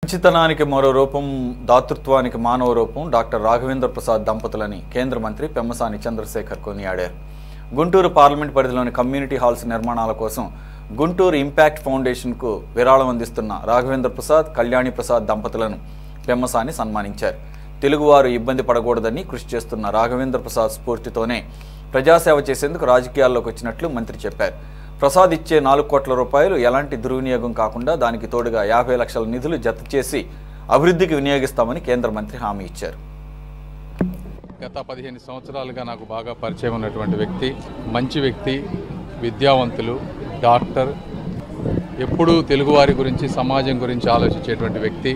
మంచితనానికి మరో రూపం, దాతృత్వానికి మానవ రూపం డాక్టర్ రాఘవేంద్ర ప్రసాద్ దంపతులని కేంద్ర మంత్రి పెమ్మసాని చంద్రశేఖర్ కొనియాడారు. గుంటూరు పార్లమెంట్ పరిధిలోని కమ్యూనిటీ హాల్స్ నిర్మాణాల కోసం గుంటూరు ఇంపాక్ట్ ఫౌండేషన్కు విరాళం అందిస్తున్న రాఘవేంద్ర ప్రసాద్, కళ్యాణి ప్రసాద్ దంపతులను పెమ్మసాని సన్మానించారు. తెలుగువారు ఇబ్బంది పడకూడదని కృషి చేస్తున్న రాఘవేంద్ర ప్రసాద్ స్ఫూర్తితోనే ప్రజాసేవ చేసేందుకు రాజకీయాల్లోకి వచ్చినట్లు మంత్రి చెప్పారు. ప్రసాద్ ఇచ్చే 4 కోట్ల రూపాయలు ఎలాంటి దుర్వినియోగం కాకుండా దానికి తోడుగా 50 లక్షల నిధులు జత చేసి అభివృద్ధికి వినియోగిస్తామని కేంద్ర మంత్రి హామీ ఇచ్చారు. గత 15 సంవత్సరాలుగా నాకు బాగా పరిచయం ఉన్నటువంటి వ్యక్తి, మంచి వ్యక్తి, విద్యావంతులు, డాక్టర్, ఎప్పుడూ తెలుగువారి గురించి, సమాజం గురించి ఆలోచించేటువంటి వ్యక్తి.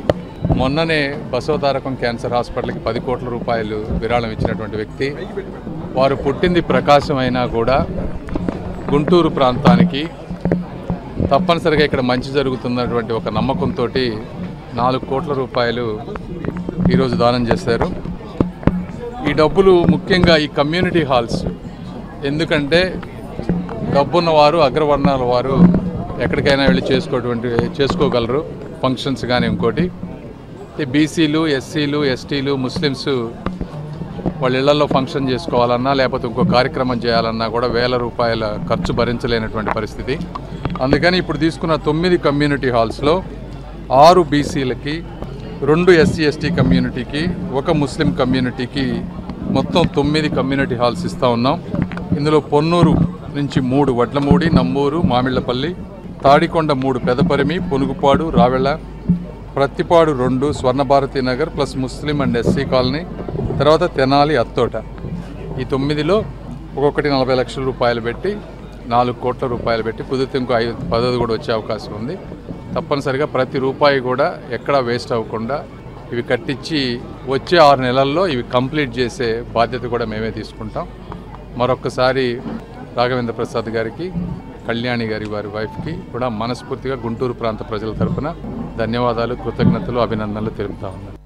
మొన్ననే బసవతారకం క్యాన్సర్ హాస్పిటల్కి 10 కోట్ల రూపాయలు విరాళం ఇచ్చినటువంటి వ్యక్తి. వారు పుట్టింది ప్రకాశం అయినా కూడా గుంటూరు ప్రాంతానికి తప్పనిసరిగా ఇక్కడ మంచి జరుగుతున్నటువంటి ఒక నమ్మకంతో 4 కోట్ల రూపాయలు ఈరోజు దానం చేశారు. ఈ డబ్బులు ముఖ్యంగా ఈ కమ్యూనిటీ హాల్స్, ఎందుకంటే డబ్బున్నవారు, అగ్రవర్ణాల వారు ఎక్కడికైనా వెళ్ళి చేసుకోగలరు ఫంక్షన్స్ కానీ ఇంకోటి. బీసీలు, ఎస్సీలు, ఎస్టీలు, ముస్లిమ్స్ వాళ్ళ ఇళ్లలో ఫంక్షన్ చేసుకోవాలన్నా లేకపోతే ఇంకో కార్యక్రమం చేయాలన్నా కూడా వేల రూపాయల ఖర్చు భరించలేనటువంటి పరిస్థితి. అందుకని ఇప్పుడు తీసుకున్న 9 కమ్యూనిటీ హాల్స్లో 6 బీసీలకి, 2 ఎస్సీ ఎస్టీ కమ్యూనిటీకి, 1 ముస్లిం కమ్యూనిటీకి మొత్తం 9 కమ్యూనిటీ హాల్స్ ఇస్తూ ఉన్నాం. ఇందులో పొన్నూరు నుంచి 3, Vadlamudi, Namburu, Mamillapalli, Tadikonda 3, Pedaparimi, Punugupadu, Ravella, Prathipadu 2, Swarnabharathi Nagar plus Muslim and SC colony, తర్వాత తెనాలి, అత్తోట. ఈ 9లో ఒక్కొక్కటి 40 లక్షల రూపాయలు పెట్టి 4 కోట్ల రూపాయలు పెట్టి కుదిరితే ఇంకో 10 కూడా వచ్చే అవకాశం ఉంది. తప్పనిసరిగా ప్రతి రూపాయి కూడా ఎక్కడా వేస్ట్ అవ్వకుండా ఇవి కట్టించి వచ్చే 6 నెలల్లో ఇవి కంప్లీట్ చేసే బాధ్యత కూడా మేమే తీసుకుంటాం. మరొక్కసారి రాఘవేంద్ర ప్రసాద్ గారికి, కళ్యాణి గారి వారి వైఫ్కి కూడా మనస్ఫూర్తిగా గుంటూరు ప్రాంత ప్రజల తరఫున ధన్యవాదాలు, కృతజ్ఞతలు, అభినందనలు తెలుపుతా ఉన్నాను.